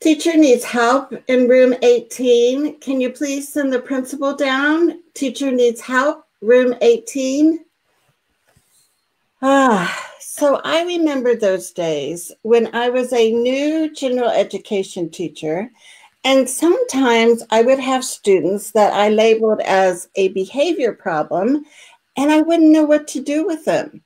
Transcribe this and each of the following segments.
Teacher needs help in room 18. Can you please send the principal down? Teacher needs help, room 18. So I remember those days when I was a new general education teacher, and sometimes I would have students that I labeled as a behavior problem, and I wouldn't know what to do with them.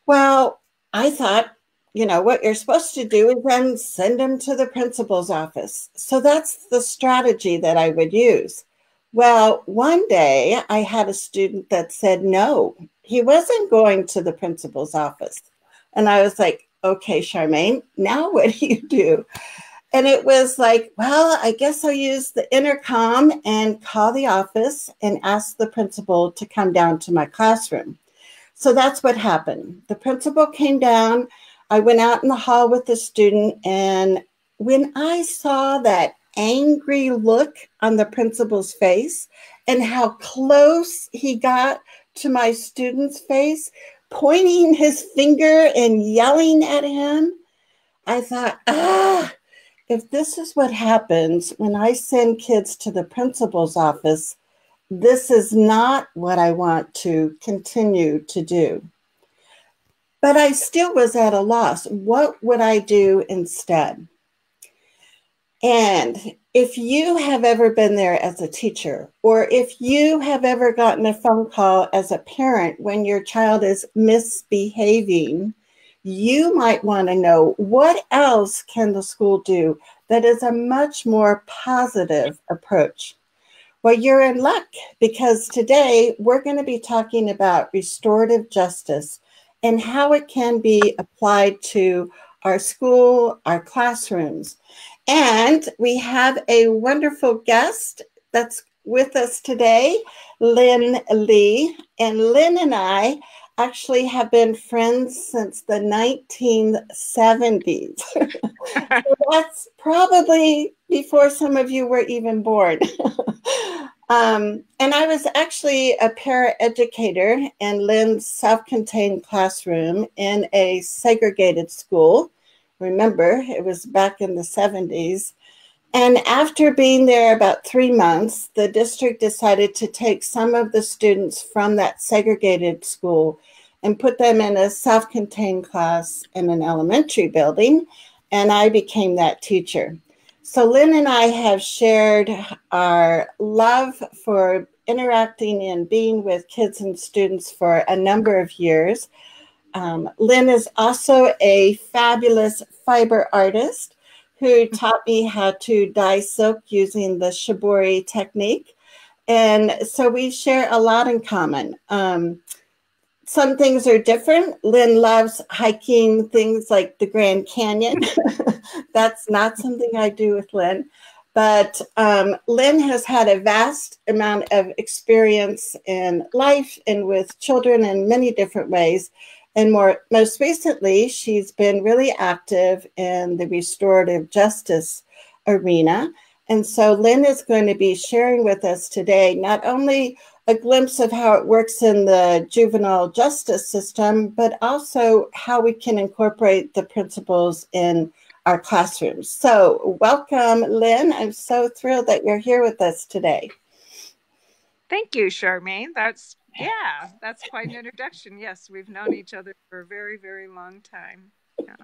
Well, I thought, what you're supposed to do is then send them to the principal's office. So that's the strategy that I would use. Well, one day I had a student that said no, he wasn't going to the principal's office. And I was like, okay, Charmaine, now what do you do? And it was like, well, I guess I'll use the intercom and call the office and ask the principal to come down to my classroom. So that's what happened. The principal came down. I went out in the hall with the student. And when I saw that angry look on the principal's face and how close he got to my student's face, pointing his finger and yelling at him, I thought, if this is what happens when I send kids to the principal's office, this is not what I want to continue to do. But I still was at a loss. What would I do instead? And if you have ever been there as a teacher, or if you have ever gotten a phone call as a parent when your child is misbehaving, you might want to know, what else can the school do that is a much more positive approach? Well, you're in luck, because today we're going to be talking about restorative justice and how it can be applied to our school, our classrooms. And we have a wonderful guest that's with us today, Lynn Lee. And Lynn and I actually have been friends since the 1970s. So that's probably before some of you were even born. And I was actually a paraeducator in Lynn's self-contained classroom in a segregated school. Remember, it was back in the 70s. And after being there about 3 months, the district decided to take some of the students from that segregated school and put them in a self-contained class in an elementary building. And I became that teacher. So Lynn and I have shared our love for interacting and being with kids and students for a number of years. Lynn is also a fabulous fiber artist who taught me how to dye silk using the shibori technique. And so we share a lot in common. Some things are different. Lynn loves hiking things like the Grand Canyon. That's not something I do with Lynn. But Lynn has had a vast amount of experience in life and with children in many different ways. And most recently, she's been really active in the restorative justice arena. And so Lynn is going to be sharing with us today not only a glimpse of how it works in the juvenile justice system, but also how we can incorporate the principles in our classrooms. So welcome, Lynn. I'm so thrilled that you're here with us today. Thank you, Charmaine. That's quite an introduction. Yes, we've known each other for a very, very long time. Yeah.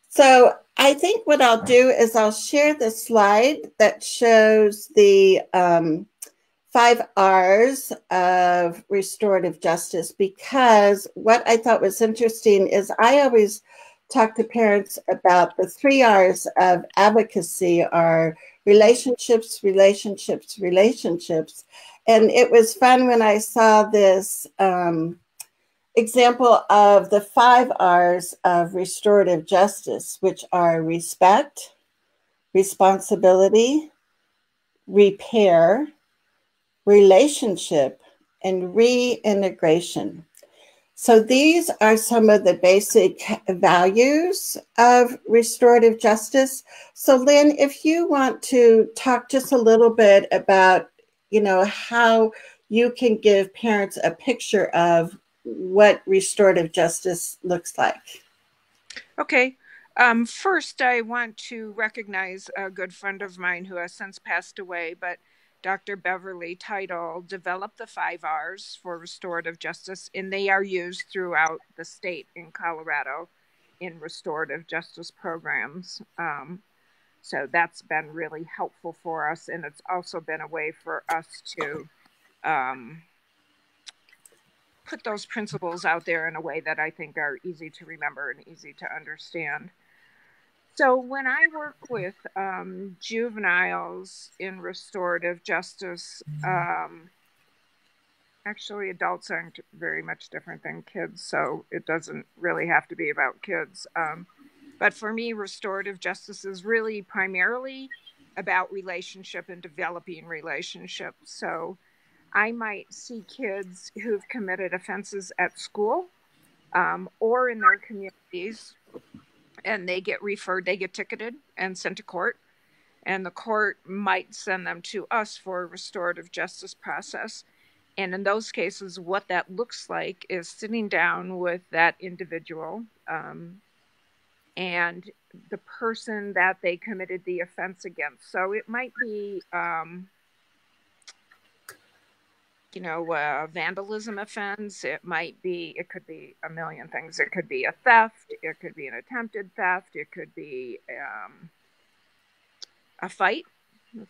So I think what I'll do is I'll share the slide that shows the 5 R's of restorative justice, because what I thought was interesting is I always talk to parents about the 3 R's of advocacy are relationships, relationships, relationships. And it was fun when I saw this example of the 5 R's of restorative justice, which are respect, responsibility, repair, relationship, and reintegration. So these are some of the basic values of restorative justice. So Lynn, if you want to talk just a little bit about, how you can give parents a picture of what restorative justice looks like. Okay. First, I want to recognize a good friend of mine who has since passed away, but Dr. Beverly Title developed the 5 R's for restorative justice, and they are used throughout the state in Colorado in restorative justice programs. So that's been really helpful for us, and it's also been a way for us to put those principles out there in a way that I think are easy to remember and easy to understand. So when I work with juveniles in restorative justice, actually adults aren't very much different than kids, so it doesn't really have to be about kids. But for me, restorative justice is really primarily about relationship and developing relationships. So I might see kids who've committed offenses at school or in their communities, and they get referred, they get ticketed and sent to court. And the court might send them to us for a restorative justice process. And in those cases, what that looks like is sitting down with that individual and the person that they committed the offense against. So it might be, vandalism offense. It could be a million things. It could be a theft. It could be an attempted theft. It could be a fight.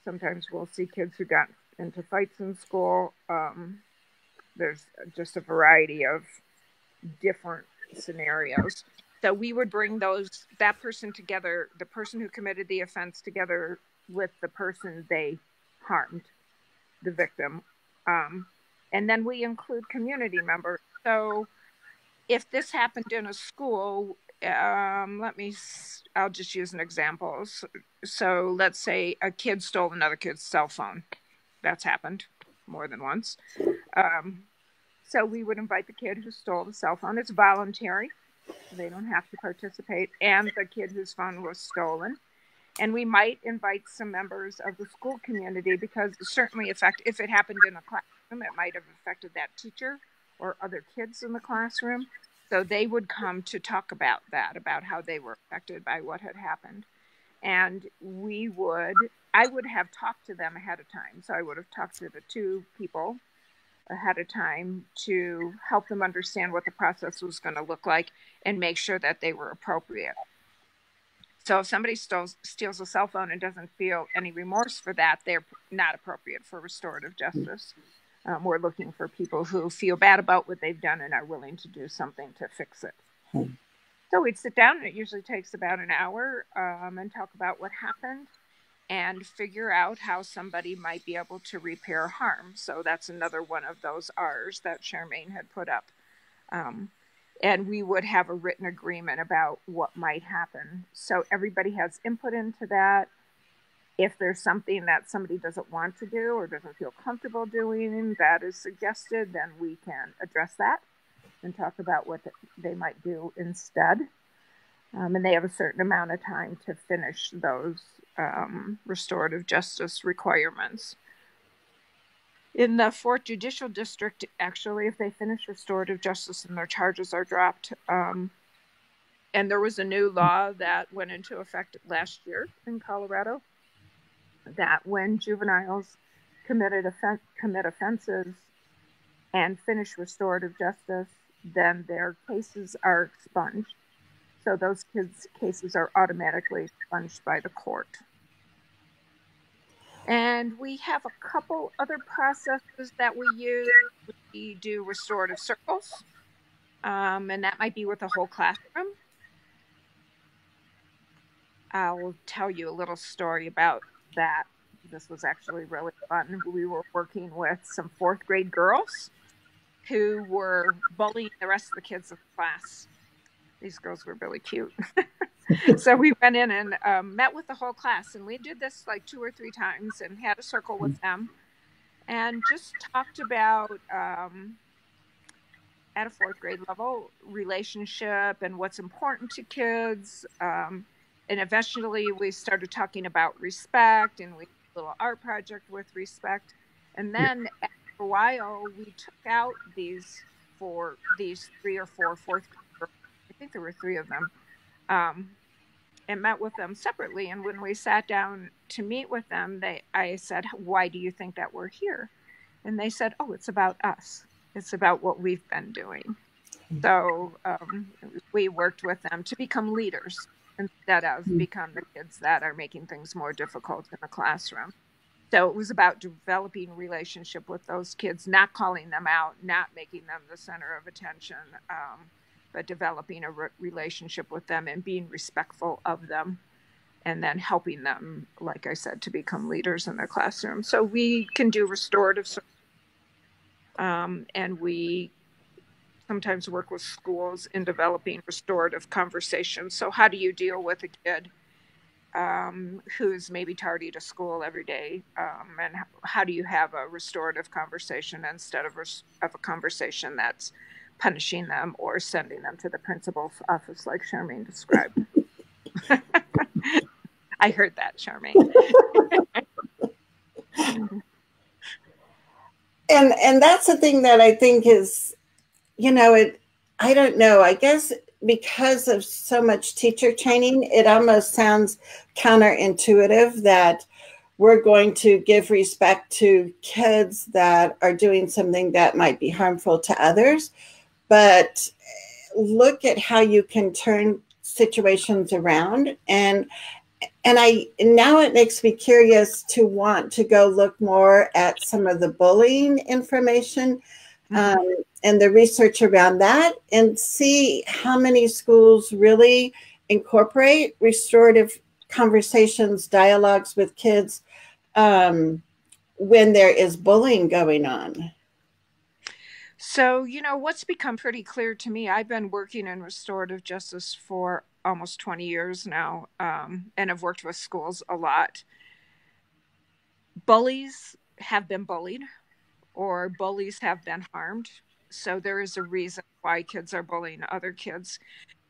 Sometimes we'll see kids who got into fights in school. There's just a variety of different scenarios. So we would bring that person together, the person who committed the offense together with the person they harmed, the victim. And then we include community members. So if this happened in a school, I'll just use an example. So let's say a kid stole another kid's cell phone. That's happened more than once. So we would invite the kid who stole the cell phone. It's voluntary. They don't have to participate. And the kid whose phone was stolen. And we might invite some members of the school community because certainly if it happened in a classroom, it might have affected that teacher or other kids in the classroom. So they would come to talk about that, about how they were affected by what had happened. And I would have talked to them ahead of time. So I would have talked to the two people ahead of time to help them understand what the process was going to look like and make sure that they were appropriate. So if somebody steals a cell phone and doesn't feel any remorse for that, they're not appropriate for restorative justice. We're looking for people who feel bad about what they've done and are willing to do something to fix it. So we'd sit down, and it usually takes about an hour, and talk about what happened and figure out how somebody might be able to repair harm. So that's another one of those R's that Charmaine had put up. And we would have a written agreement about what might happen. So everybody has input into that. If there's something that somebody doesn't want to do or doesn't feel comfortable doing that is suggested, then we can address that and talk about what they might do instead. And they have a certain amount of time to finish those restorative justice requirements. In the 4th Judicial District, actually, if they finish restorative justice and their charges are dropped, and there was a new law that went into effect last year in Colorado, that when juveniles commit offenses and finish restorative justice, then their cases are expunged. So those kids' cases are automatically expunged by the court. And we have a couple other processes that we use. We do restorative circles, and that might be with a whole classroom. I'll tell you a little story about that. This was actually really fun. We were working with some 4th grade girls who were bullying the rest of the kids in the class. These girls were really cute. So we went in and met with the whole class, and we did this like 2 or 3 times and had a circle with them and just talked about, at a 4th grade level, relationship and what's important to kids. And eventually we started talking about respect, and we did a little art project with respect. And then after a while, we took out these 3 or 4 4th grade girls. I think there were 3 of them. and met with them separately. And when we sat down to meet with them, I said, why do you think that we're here? And they said, oh, it's about us. It's about what we've been doing. So we worked with them to become leaders instead of become the kids that are making things more difficult in the classroom. So it was about developing a relationship with those kids, not calling them out, not making them the center of attention, but developing a relationship with them and being respectful of them, and then helping them, like I said, to become leaders in their classroom. So we can do restorative service, and we sometimes work with schools in developing restorative conversations. So how do you deal with a kid who's maybe tardy to school every day, and how do you have a restorative conversation instead of a conversation that's punishing them or sending them to the principal's office like Charmaine described? I heard that, Charmaine. And that's the thing that I think is, I don't know, I guess because of so much teacher training, it almost sounds counterintuitive that we're going to give respect to kids that are doing something that might be harmful to others. But look at how you can turn situations around. And now it makes me curious to want to go look more at some of the bullying information, and the research around that, and see how many schools really incorporate restorative conversations, dialogues with kids when there is bullying going on. So, what's become pretty clear to me, I've been working in restorative justice for almost 20 years now, and I've worked with schools a lot. Bullies have been bullied, or bullies have been harmed. So there is a reason why kids are bullying other kids.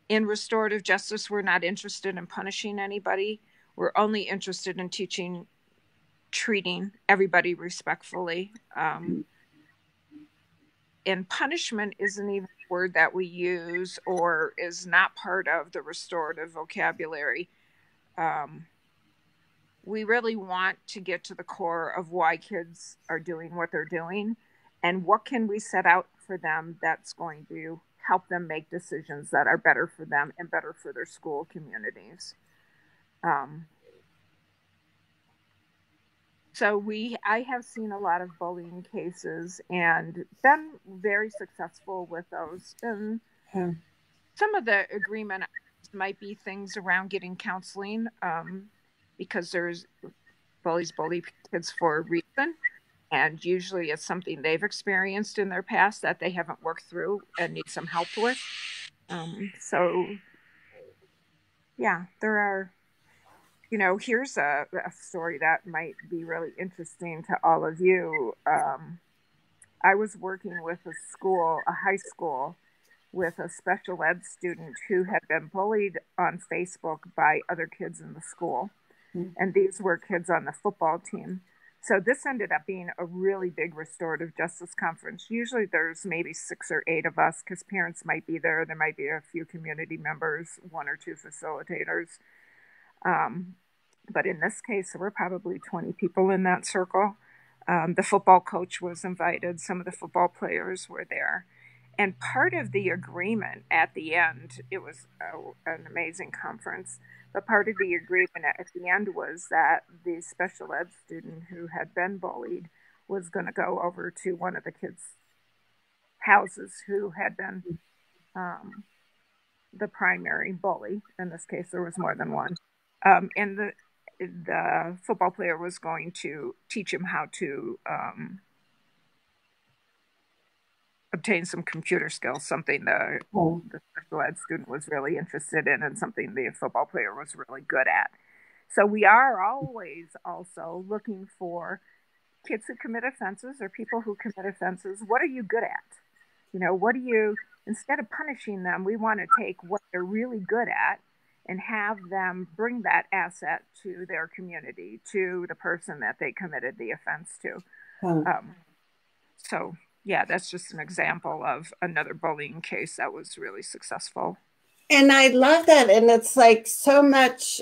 In restorative justice, we're not interested in punishing anybody. We're only interested in treating everybody respectfully. And punishment isn't even a word that we use, or is not part of the restorative vocabulary. We really want to get to the core of why kids are doing what they're doing, and what can we set out for them that's going to help them make decisions that are better for them and better for their school communities. So I have seen a lot of bullying cases and been very successful with those. And some of the agreement might be things around getting counseling, because bullies bully kids for a reason. And usually it's something they've experienced in their past that they haven't worked through and need some help with. So, yeah, there are, here's a story that might be really interesting to all of you. I was working with a high school, with a special ed student who had been bullied on Facebook by other kids in the school. And these were kids on the football team. So this ended up being a really big restorative justice conference. Usually there's maybe 6 or 8 of us, because parents might be there. There might be a few community members, 1 or 2 facilitators. But in this case, there were probably 20 people in that circle. The football coach was invited. Some of the football players were there. And part of the agreement at the end, it was an amazing conference, but part of the agreement at the end was that the special ed student who had been bullied was going to go over to one of the kids' houses who had been the primary bully. In this case, there was more than one. And the football player was going to teach him how to obtain some computer skills, something the special ed student was really interested in, and something the football player was really good at. So we are always also looking for kids who commit offenses, or people who commit offenses. What are you good at? Instead of punishing them, we want to take what they're really good at and have them bring that asset to their community, to the person that they committed the offense to. So yeah, that's just an example of another bullying case that was really successful. And I love that. And it's like so much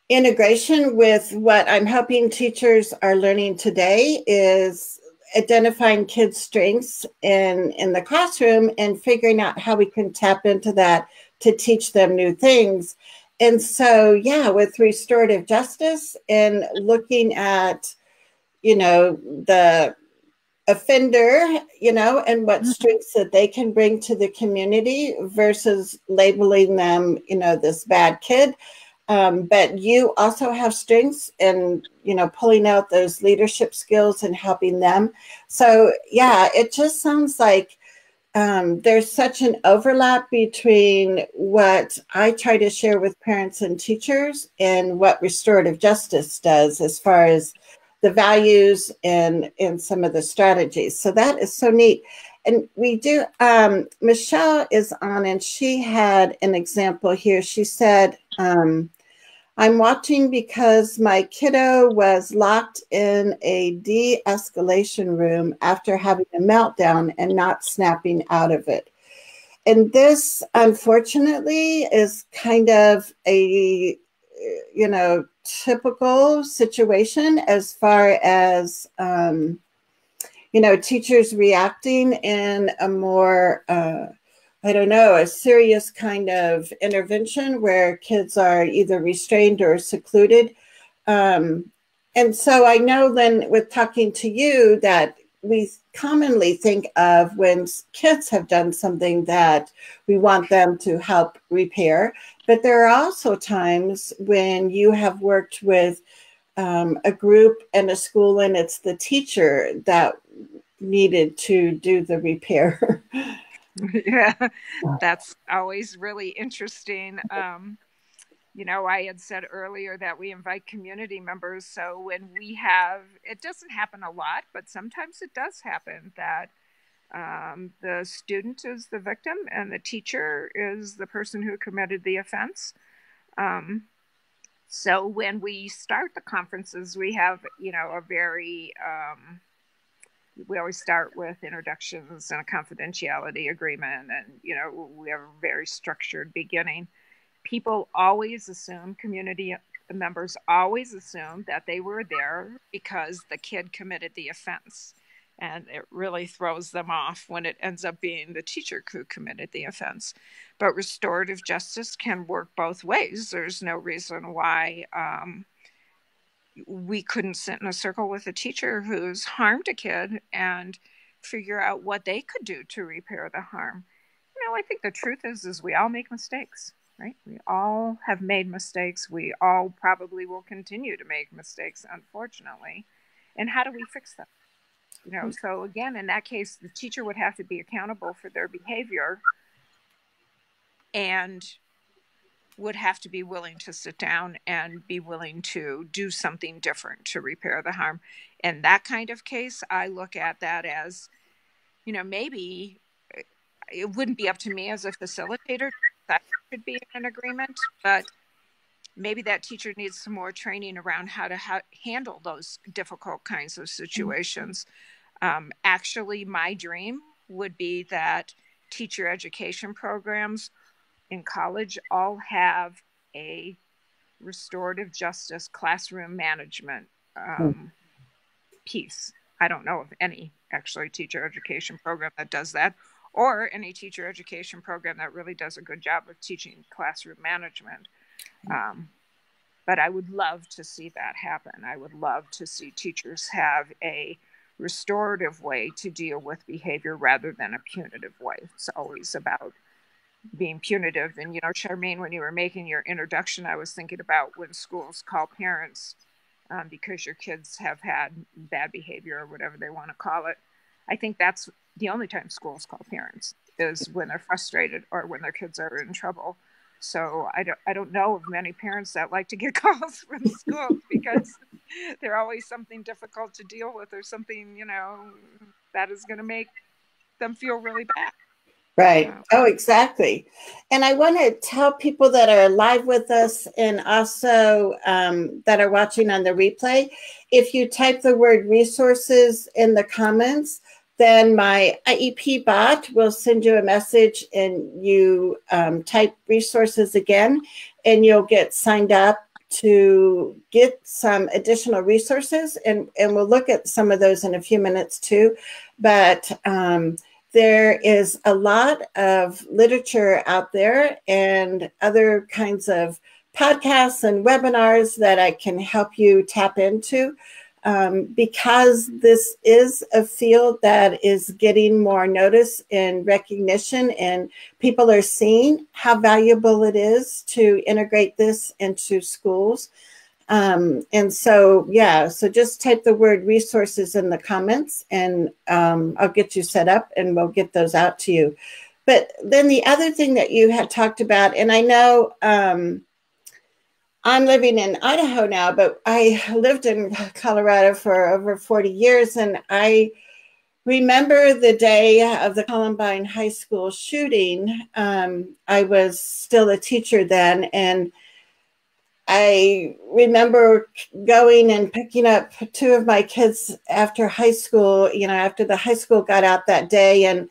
integration with what I'm hoping teachers are learning today is identifying kids' strengths in the classroom and figuring out how we can tap into that to teach them new things. And so, yeah, with restorative justice and looking at, the offender, and what strengths that they can bring to the community versus labeling them, this bad kid. But you also have strengths and, pulling out those leadership skills and helping them. So, yeah, it just sounds like there's such an overlap between what I try to share with parents and teachers and what restorative justice does as far as the values and some of the strategies. So that is so neat. And we do, Michelle is on, and she had an example here. She said, I'm watching because my kiddo was locked in a de-escalation room after having a meltdown and not snapping out of it. And this, unfortunately, is kind of a, typical situation as far as, teachers reacting in a more, a serious kind of intervention where kids are either restrained or secluded. And so I know, Lynn, with talking to you, that we commonly think of when kids have done something that we want them to help repair. But there are also times when you have worked with a group and a school, and it's the teacher that needed to do the repair. Yeah, that's always really interesting. I had said earlier that we invite community members. So when we have, it doesn't happen a lot, but sometimes it does happen that the student is the victim and the teacher is the person who committed the offense. So when we start the conferences, we have, a very, we always start with introductions and a confidentiality agreement. And, we have a very structured beginning. People always assume, community members always assume that they were there because the kid committed the offense. And it really throws them off when it ends up being the teacher who committed the offense. But restorative justice can work both ways. There's no reason why we couldn't sit in a circle with a teacher who's harmed a kid and figure out what they could do to repair the harm. I think the truth is we all make mistakes. Right? We all have made mistakes. We all probably will continue to make mistakes, unfortunately. And how do we fix them? So again, in that case, the teacher would have to be accountable for their behavior and would have to be willing to sit down and be willing to do something different to repair the harm. In that kind of case, I look at that as, maybe it wouldn't be up to me as a facilitator that should be in an agreement, but maybe that teacher needs some more training around how to handle those difficult kinds of situations. Actually, my dream would be that teacher education programs in college all have a restorative justice classroom management piece. I don't know of any actually teacher education program that does that, or any teacher education program that really does a good job of teaching classroom management. But I would love to see that happen. I would love to see teachers have a restorative way to deal with behavior rather than a punitive way. It's always about being punitive. And, Charmaine, when you were making your introduction, I was thinking about when schools call parents because your kids have had bad behavior or whatever they want to call it. I think that's the only time schools call parents is when they're frustrated or when their kids are in trouble. So I don't know of many parents that like to get calls from schools because they're always something difficult to deal with or something, that is going to make them feel really bad. Right. Oh, exactly. And I want to tell people that are live with us and also that are watching on the replay, if you type the word resources in the comments, then my IEP bot will send you a message, and you type resources again, and you'll get signed up to get some additional resources. And we'll look at some of those in a few minutes too. But there is a lot of literature out there and other kinds of podcasts and webinars that I can help you tap into, because this is a field that is getting more notice and recognition, and people are seeing how valuable it is to integrate this into schools. And so, yeah, so just type the word resources in the comments, and I'll get you set up and we'll get those out to you. But then the other thing that you had talked about, and I know I'm living in Idaho now, but I lived in Colorado for over 40 years, and I remember the day of the Columbine High School shooting. I was still a teacher then, and I remember going and picking up two of my kids after high school, after the high school got out that day. And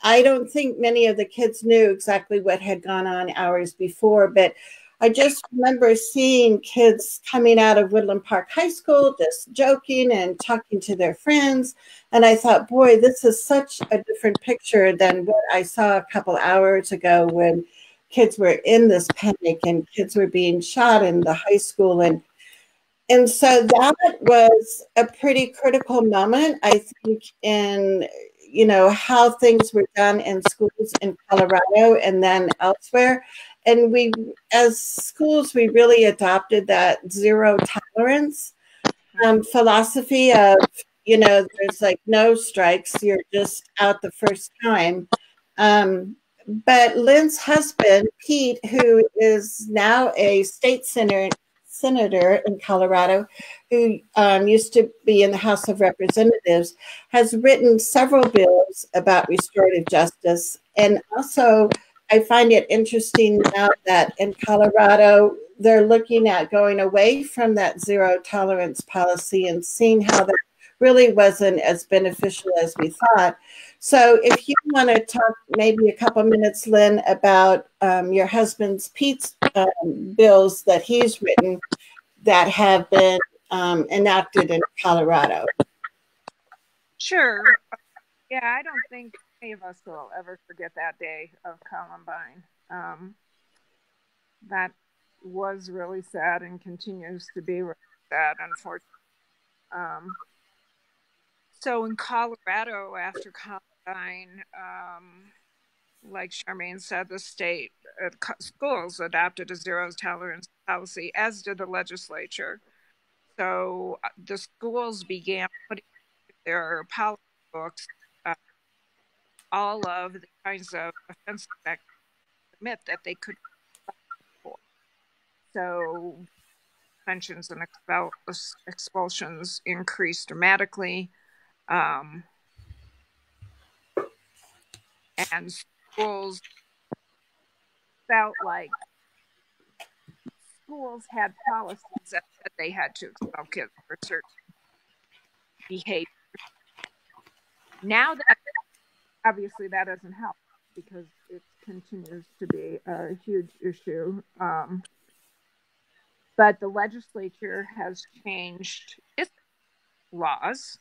I don't think many of the kids knew exactly what had gone on hours before, but I just remember seeing kids coming out of Woodland Park High School, just joking and talking to their friends. And I thought, boy, this is such a different picture than what I saw a couple hours ago when kids were in this panic and kids were being shot in the high school. And so that was a pretty critical moment, I think, in how things were done in schools in Colorado and then elsewhere. And we, as schools, we really adopted that zero tolerance philosophy of, there's like no strikes, you're just out the first time. But Lynn's husband, Pete, who is now a state senator in Colorado, who used to be in the House of Representatives, has written several bills about restorative justice. And also, I find it interesting now that in Colorado, they're looking at going away from that zero tolerance policy and seeing how that really wasn't as beneficial as we thought. So if you want to talk maybe a couple minutes, Lynn, about your husband's Pete's bills that he's written that have been enacted in Colorado. Sure. Yeah, I don't think any of us will ever forget that day of Columbine. That was really sad and continues to be really sad, unfortunately. So in Colorado, after Columbine, like Charmaine said, the state schools adopted a zero tolerance policy, as did the legislature. So the schools began putting in their policy books all of the kinds of offenses that admit that they could for. So suspensions and expulsions increased dramatically. And schools felt like schools had policies that they had to expel kids for certain behavior. Now that obviously that doesn't help because it continues to be a huge issue. But the legislature has changed its laws,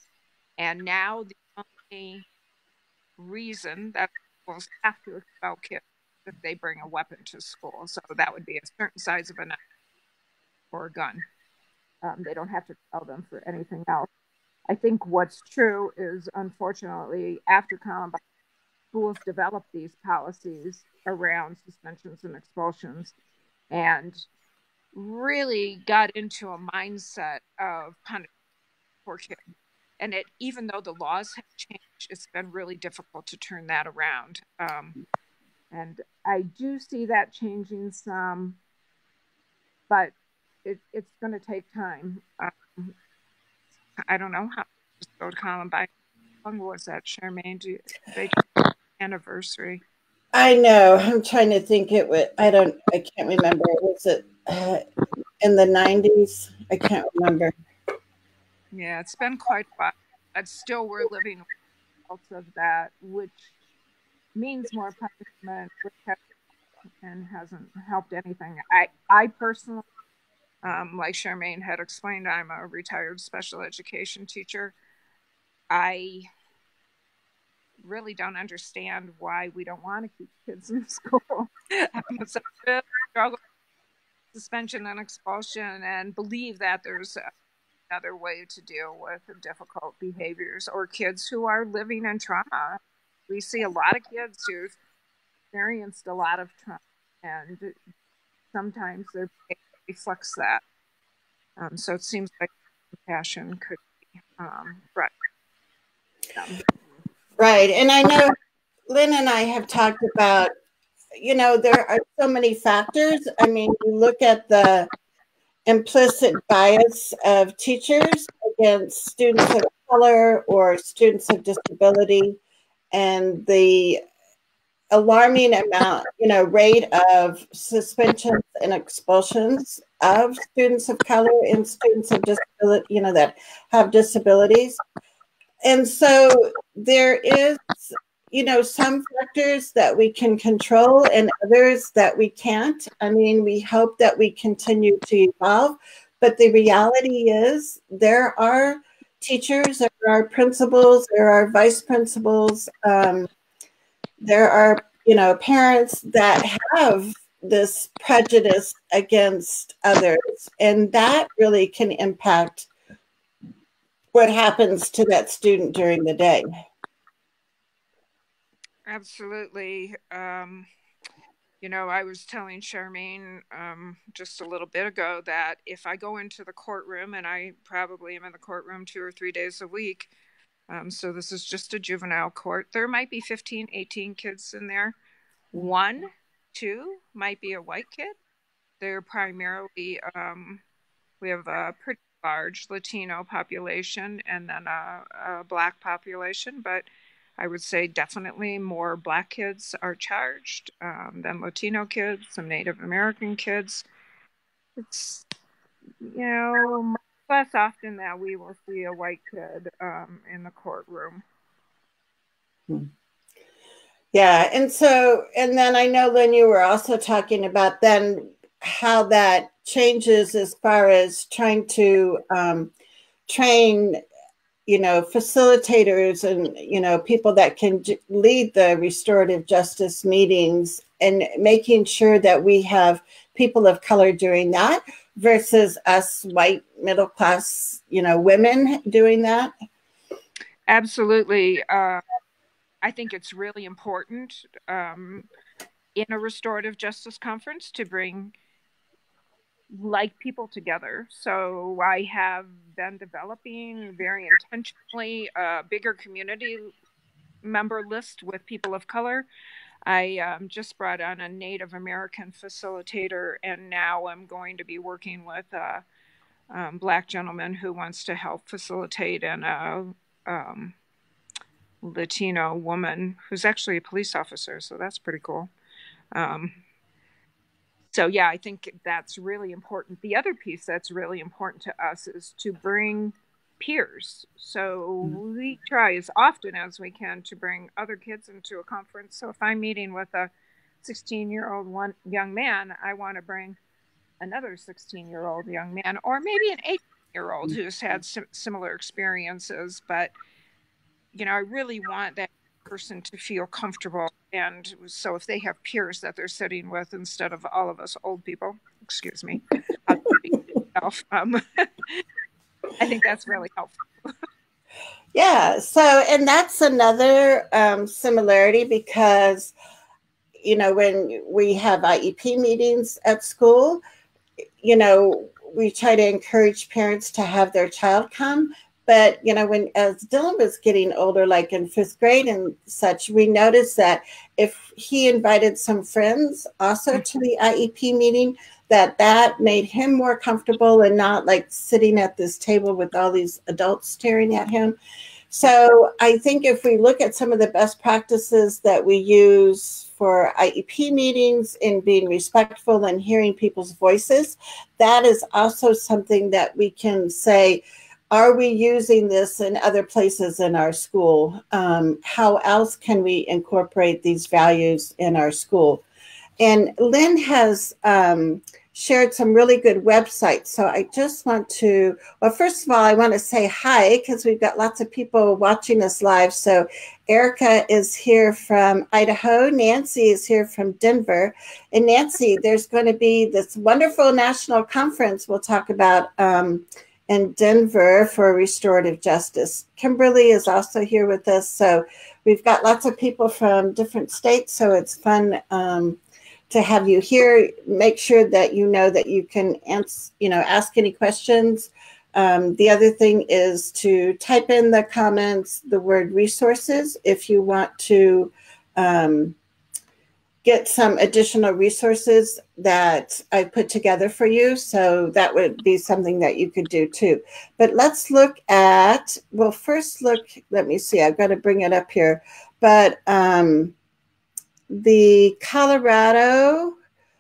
and now the only reason that schools have to expel kids if they bring a weapon to school. So that would be a certain size of a knife or a gun. They don't have to expel them for anything else. I think what's true is, unfortunately, after Columbine, schools developed these policies around suspensions and expulsions and really got into a mindset of punishment for kids. And even though the laws have changed, it's been really difficult to turn that around. And I do see that changing some, but it's going to take time. I don't know how to go to Columbine. How long was that, Charmaine? They anniversary? I know. I'm trying to think. I can't remember. Was it in the 90s? I can't remember. Yeah, it's been quite a while. But still, we're living with results of that, which means more punishment, which and hasn't helped anything. I personally, like Charmaine had explained, I'm a retired special education teacher. I really don't understand why we don't want to keep kids in school. So I really struggle with suspension and expulsion, and believe that there's another way to deal with difficult behaviors or kids who are living in trauma. We see a lot of kids who've experienced a lot of trauma, and sometimes their behavior reflects that. So it seems like compassion could be right. Right. And I know Lynn and I have talked about, there are so many factors. I mean, you look at the implicit bias of teachers against students of color or students of disability, and the alarming amount, rate of suspensions and expulsions of students of color and students of disability, that have disabilities. And so there is, some factors that we can control and others that we can't. I mean, we hope that we continue to evolve, but the reality is there are teachers, there are principals, there are vice principals, there are, parents that have this prejudice against others, and that really can impact what happens to that student during the day. Absolutely. I was telling Charmaine just a little bit ago that if I go into the courtroom, and I probably am in the courtroom 2 or 3 days a week, so this is just a juvenile court, there might be 15, 18 kids in there. 1, 2 might be a white kid. They're primarily, we have a pretty large Latino population and then a Black population, but I would say definitely more Black kids are charged than Latino kids, some Native American kids. It's, less often that we will see a white kid in the courtroom. Yeah, and then I know, Lynn, you were also talking about then how that changes as far as trying to train, facilitators and, people that can lead the restorative justice meetings, and making sure that we have people of color doing that versus us white middle class, women doing that. Absolutely. I think it's really important in a restorative justice conference to bring like people together. So I have been developing very intentionally a bigger community member list with people of color. I just brought on a Native American facilitator, and now I'm going to be working with a Black gentleman who wants to help facilitate, and a Latino woman who's actually a police officer. So that's pretty cool. So yeah, I think that's really important. The other piece that's really important to us is to bring peers. So we try as often as we can to bring other kids into a conference. So if I'm meeting with a 16-year-old young man, I want to bring another 16-year-old young man, or maybe an 18-year-old who's had similar experiences. But, I really want that person to feel comfortable. And so if they have peers that they're sitting with instead of all of us old people, excuse me, I think that's really helpful. Yeah. So, and that's another similarity, because, when we have IEP meetings at school, we try to encourage parents to have their child come. But, as Dylan was getting older, like in 5th grade and such, we noticed that if he invited some friends also to the IEP meeting, that made him more comfortable and not like sitting at this table with all these adults staring at him. So I think if we look at some of the best practices that we use for IEP meetings in being respectful and hearing people's voices, that is also something that we can say, are we using this in other places in our school? How else can we incorporate these values in our school? And Lynn has shared some really good websites. So I just want to, well, first of all, I want to say hi because we've got lots of people watching us live. So Erica is here from Idaho. Nancy is here from Denver. And Nancy, there's going to be this wonderful national conference we'll talk about in Denver for restorative justice. Kimberly is also here with us. So we've got lots of people from different states. So it's fun to have you here. Make sure that you know that you can ask any questions. The other thing is to type in the comments the word resources if you want to get some additional resources that I put together for you. So that would be something that you could do too. But let's look at, well, first look, let me see, I've got to bring it up here. But the Colorado,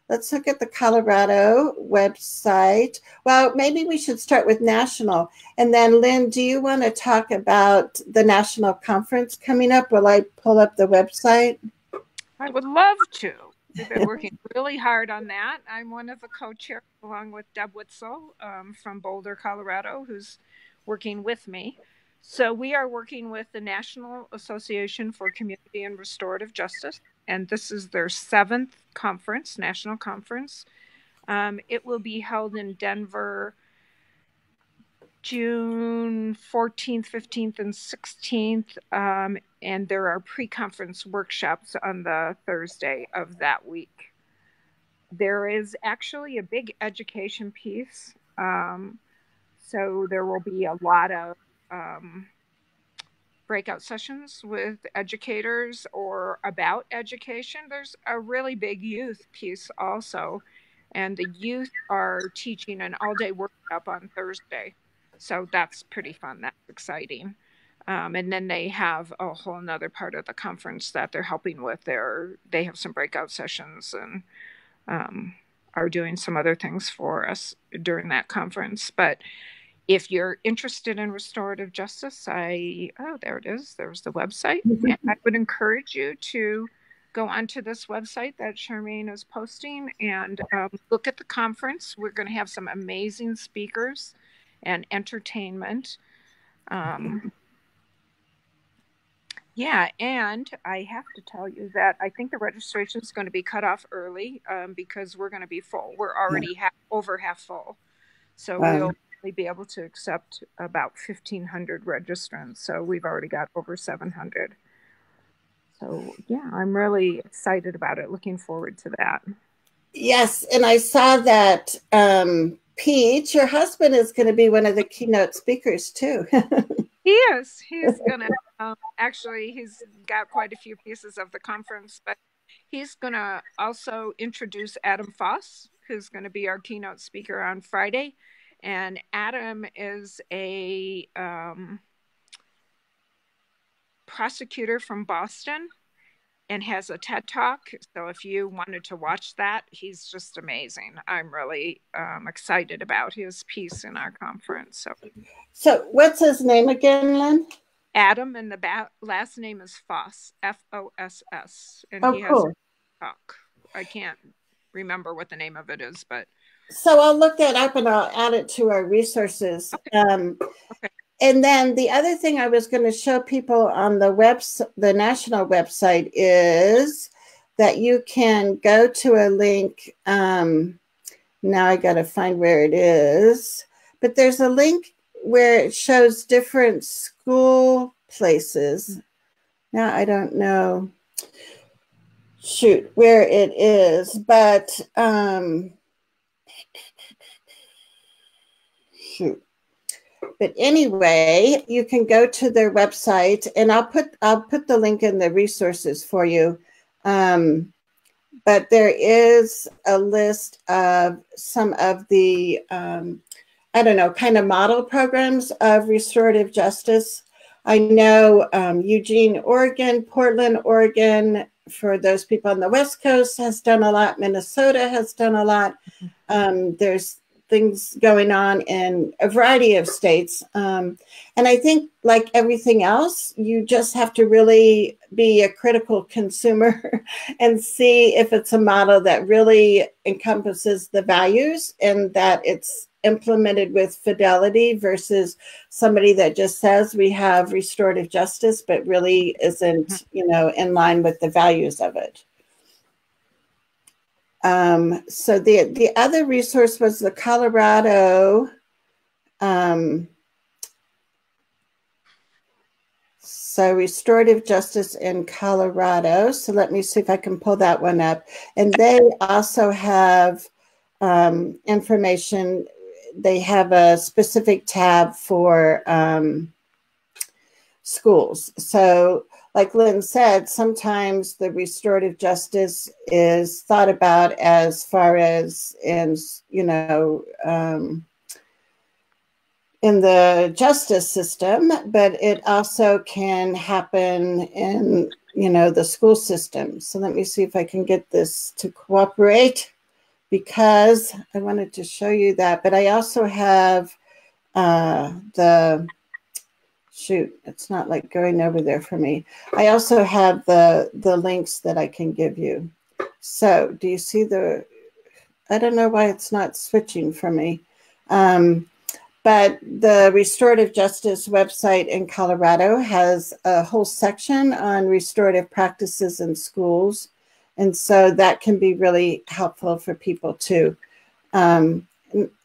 let's look at the Colorado website. Well, maybe we should start with national. And then Lynn, do you want to talk about the national conference coming up? Will I pull up the website? I would love to. We've been working really hard on that. I'm one of the co-chairs along with Deb Witzel from Boulder, Colorado, who's working with me. So we are working with the National Association for Community and Restorative Justice, and this is their 7th conference, national conference. It will be held in Denver, June 14th, 15th, and 16th. And there are pre-conference workshops on the Thursday of that week. There is actually a big education piece. So there will be a lot of breakout sessions with educators or about education. There's a really big youth piece also. And the youth are teaching an all-day workshop on Thursday. So that's pretty fun. That's exciting. And then they have a whole nother part of the conference that they're helping with. They have some breakout sessions and are doing some other things for us during that conference. But if you're interested in restorative justice, there it is. There's the website. And I would encourage you to go onto this website that Charmaine is posting and look at the conference. We're going to have some amazing speakers and entertainment. Yeah, and I have to tell you that I think the registration is going to be cut off early because we're going to be full. We're already over half full. So we'll only be able to accept about 1,500 registrants. So we've already got over 700. So yeah, I'm really excited about it. Looking forward to that. Yes, and I saw that Pete, your husband, is going to be one of the keynote speakers too. He is. He's going to, actually, he's got quite a few pieces of the conference, but he's going to also introduce Adam Foss, who's going to be our keynote speaker on Friday. And Adam is a prosecutor from Boston and has a TED Talk. So if you wanted to watch that, he's just amazing. I'm really excited about his piece in our conference. So what's his name again, Lynn? Adam, and the last name is Foss, F-O-S-S. And he has cool. a talk. I can't remember what the name of it is, but. So I'll look that up and I'll add it to our resources. Okay. And then the other thing I was going to show people on the national website is that you can go to a link. Now I got to find where it is, but there's a link where it shows different school places. Now I don't know, where it is, but But anyway, you can go to their website, and I'll put the link in the resources for you. But there is a list of some of the kind of model programs of restorative justice. I know Eugene, Oregon, Portland, Oregon, for those people on the West Coast, has done a lot. Minnesota has done a lot. There's things going on in a variety of states. And I think, like everything else, you just have to really be a critical consumer and see if it's a model that really encompasses the values and that it's implemented with fidelity versus somebody that just says we have restorative justice, but really isn't, in line with the values of it. So the other resource was the Colorado. So Restorative Justice in Colorado. So let me see if I can pull that one up. And they also have information. They have a specific tab for schools. So like Lynn said, sometimes the restorative justice is thought about as far as in the justice system, but it also can happen in, the school system. So let me see if I can get this to cooperate, because I wanted to show you that. But I also have it's not like going over there for me. I also have the links that I can give you. So do you see I don't know why it's not switching for me. But the Restorative Justice website in Colorado has a whole section on restorative practices in schools. And so that can be really helpful for people too.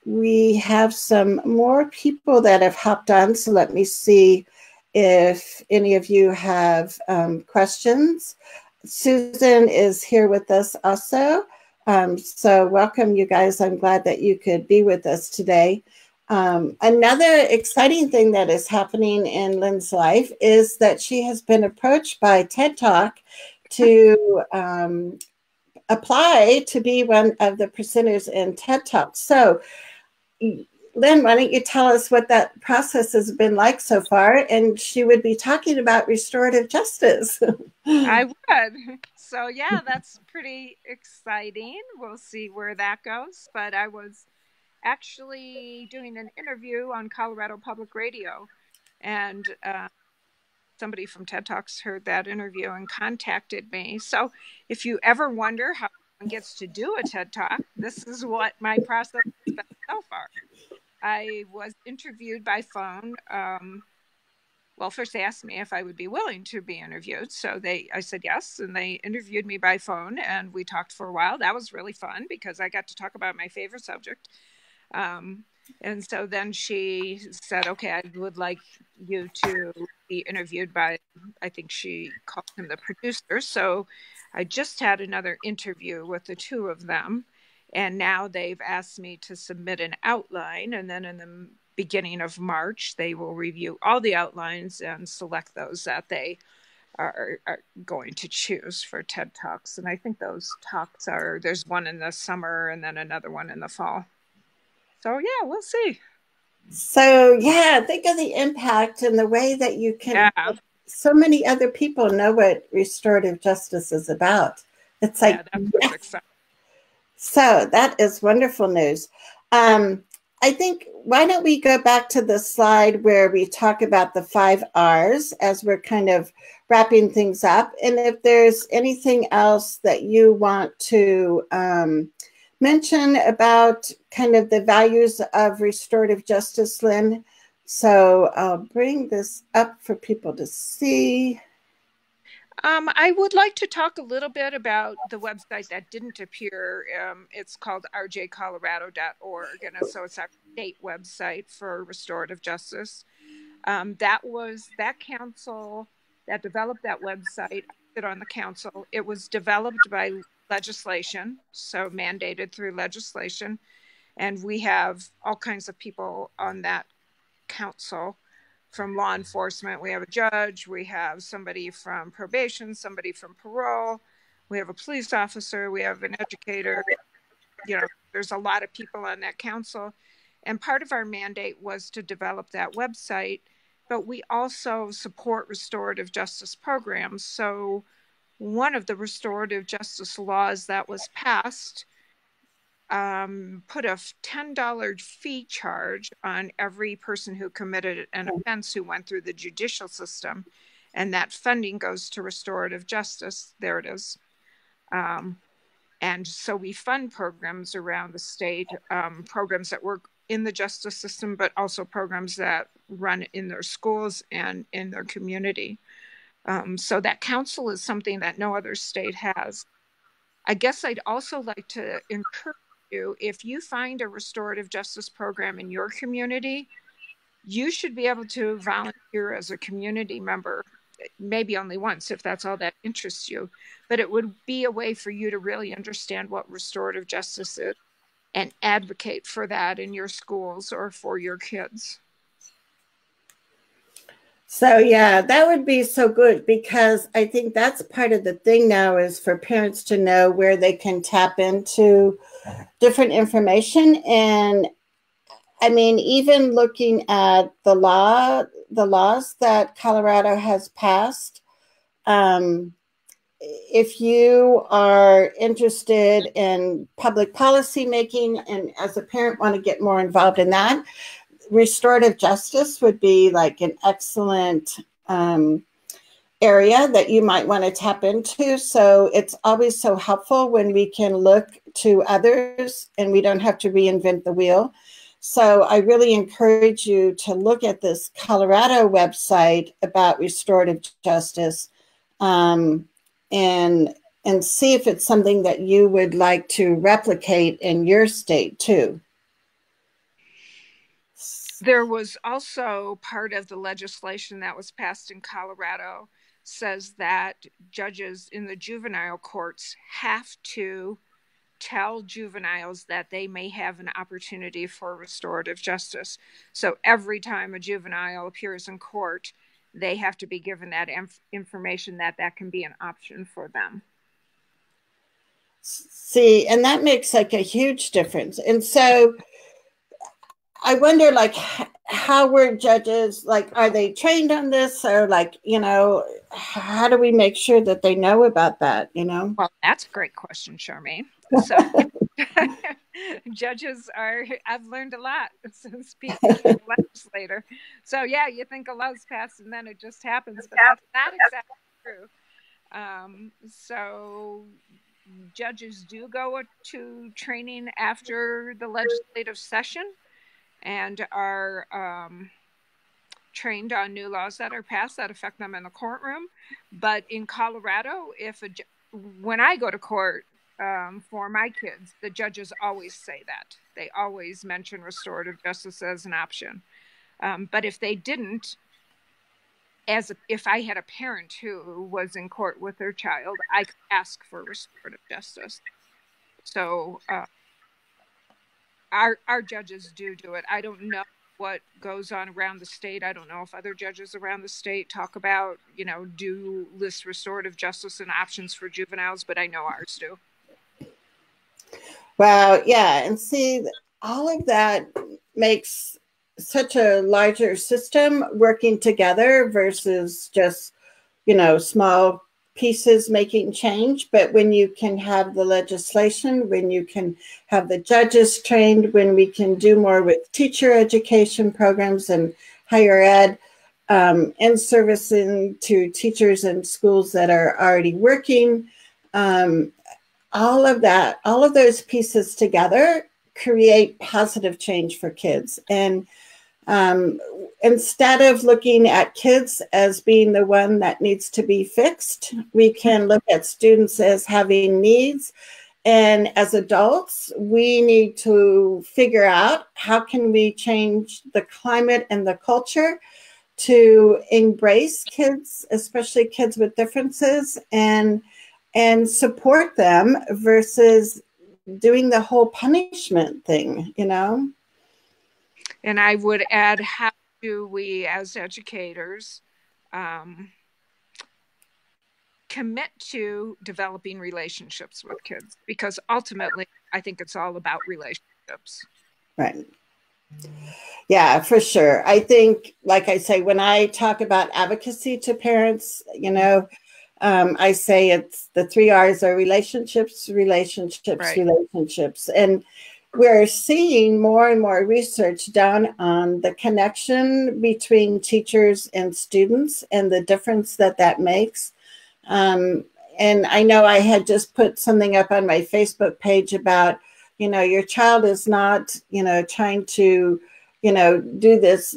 We have some more people that have hopped on. So let me see if any of you have questions. Susan is here with us also. So welcome, you guys. I'm glad that you could be with us today. Another exciting thing that is happening in Lynn's life is that she has been approached by TED Talk to apply to be one of the presenters in TED Talk. So, Lynn, why don't you tell us what that process has been like so far? And she would be talking about restorative justice. I would. So, yeah, that's pretty exciting. We'll see where that goes. But I was actually doing an interview on Colorado Public Radio, and somebody from TED Talks heard that interview and contacted me. So if you ever wonder how one gets to do a TED Talk, this is what my process has been so far. I was interviewed by phone. Well, first they asked me if I would be willing to be interviewed. So I said yes, and they interviewed me by phone, and we talked for a while. That was really fun because I got to talk about my favorite subject. And so then she said, okay, I would like you to be interviewed by, I think she called him the producer. So I just had another interview with the two of them. And now they've asked me to submit an outline. And then in the beginning of March, they will review all the outlines and select those that they are going to choose for TED Talks. And I think those talks there's one in the summer and then another one in the fall. So, yeah, we'll see. So, yeah, think of the impact and the way that you can help so many other people know what restorative justice is about. It's like, that's what's exciting. So that is wonderful news. I think, why don't we go back to the slide where we talk about the 5 R's as we're kind of wrapping things up. And if there's anything else that you want to mention about kind of the values of restorative justice, Lynn. So I'll bring this up for people to see. I would like to talk a little bit about the website that didn't appear. It's called rjcolorado.org, and so it's our state website for restorative justice. That was that council that developed that website. I sit on the council. It was developed by legislation, so mandated through legislation. And we have all kinds of people on that council from law enforcement. We have a judge, we have somebody from probation, somebody from parole, we have a police officer, we have an educator. There's a lot of people on that council. And part of our mandate was to develop that website, but we also support restorative justice programs. So one of the restorative justice laws that was passed put a $10 fee charge on every person who committed an offense who went through the judicial system, and that funding goes to restorative justice. There it is. And so we fund programs around the state, programs that work in the justice system, but also programs that run in their schools and in their community. So that council is something that no other state has. I guess I'd also like to encourage you, if you find a restorative justice program in your community, you should be able to volunteer as a community member, maybe only once if that's all that interests you. But it would be a way for you to really understand what restorative justice is and advocate for that in your schools or for your kids. So yeah, that would be so good, because I think that's part of the thing now, is for parents to know where they can tap into different information. And I mean, even looking at the laws that Colorado has passed, if you are interested in public policy making and as a parent want to get more involved in that, restorative justice would be like an excellent area that you might want to tap into. So it's always so helpful when we can look to others and we don't have to reinvent the wheel. So I really encourage you to look at this Colorado website about restorative justice, and see if it's something that you would like to replicate in your state too. There was also part of the legislation that was passed in Colorado says that judges in the juvenile courts have to tell juveniles that they may have an opportunity for restorative justice. So every time a juvenile appears in court, they have to be given that information that can be an option for them. See, and that makes like a huge difference. And so I wonder, like, how were judges, like, are they trained on this, or like, you know, how do we make sure that they know about that, you know? Well, that's a great question, Charmaine. So judges I've learned a lot since being a legislator. So yeah, you think a law's passed and then it just happens, but that's not exactly true. So judges do go to training after the legislative session and are trained on new laws that are passed that affect them in the courtroom. But in Colorado, when I go to court for my kids, the judges always say that. They always mention restorative justice as an option. But if they didn't, if I had a parent who was in court with their child, I could ask for restorative justice. So our judges do it. I don't know what goes on around the state. I don't know if other judges around the state talk about, do list restorative justice and options for juveniles, but I know ours do. Well, yeah, and see, all of that makes such a larger system working together versus just, small pieces making change. But when you can have the legislation, when you can have the judges trained, when we can do more with teacher education programs and higher ed, and servicing to teachers and schools that are already working, all of that, all of those pieces together create positive change for kids. And instead of looking at kids as being the one that needs to be fixed, we can look at students as having needs. And as adults, we need to figure out how can we change the climate and the culture to embrace kids, especially kids with differences, and support them versus doing the whole punishment thing, And I would add, how do we as educators commit to developing relationships with kids? Because ultimately, I think it's all about relationships. Right. Yeah, for sure. I think, like I say, when I talk about advocacy to parents, I say it's the 3 R's are relationships, relationships, Right. relationships. And we're seeing more and more research done on the connection between teachers and students and the difference that that makes. And I know I had just put something up on my Facebook page about, your child is not, trying to, do this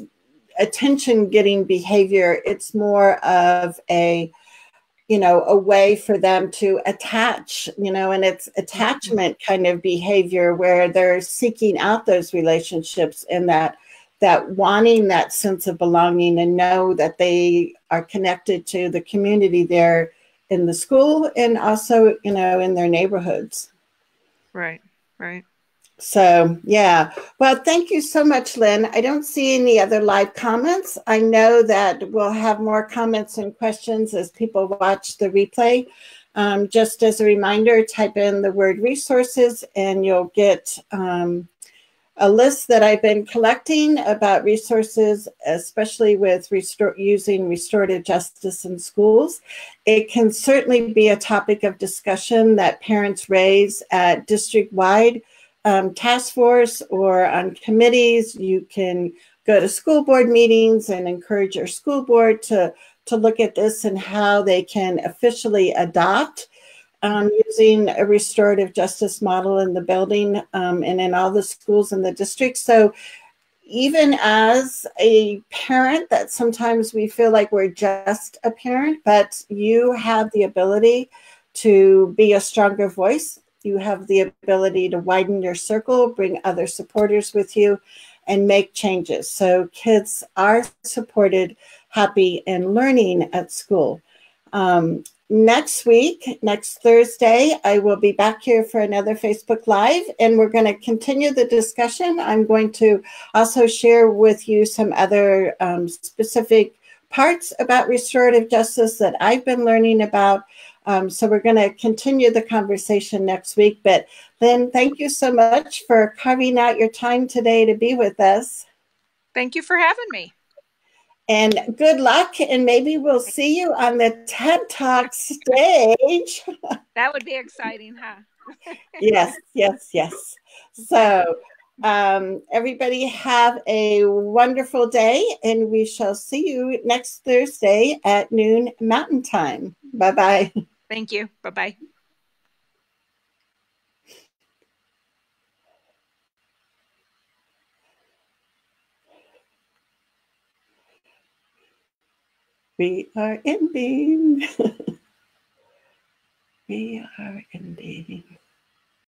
attention getting behavior. It's more of a way for them to attach, and it's attachment kind of behavior where they're seeking out those relationships and that wanting that sense of belonging and know that they are connected to the community there in the school and also, in their neighborhoods. Right. Right. So, yeah. Well, thank you so much, Lynn. I don't see any other live comments. I know that we'll have more comments and questions as people watch the replay. Just as a reminder, type in the word resources and you'll get a list that I've been collecting about resources, especially with using restorative justice in schools. It can certainly be a topic of discussion that parents raise at district-wide task force or on committees. You can go to school board meetings and encourage your school board to look at this and how they can officially adopt using a restorative justice model in the building and in all the schools in the district. So even as a parent, that sometimes we feel like we're just a parent, but you have the ability to be a stronger voice. You have the ability to widen your circle, bring other supporters with you, and make changes. So kids are supported, happy, and learning at school. Next week, next Thursday, I will be back here for another Facebook Live, and we're going to continue the discussion. I'm going to also share with you some other specific parts about restorative justice that I've been learning about. So we're going to continue the conversation next week. But Lynn, thank you so much for carving out your time today to be with us. Thank you for having me. And good luck, and maybe we'll see you on the TED Talk stage. That would be exciting, huh? Yes, yes, yes. So, everybody have a wonderful day, and we shall see you next Thursday at noon Mountain Time. Bye-bye. Thank you. Bye-bye. We are ending. We are ending.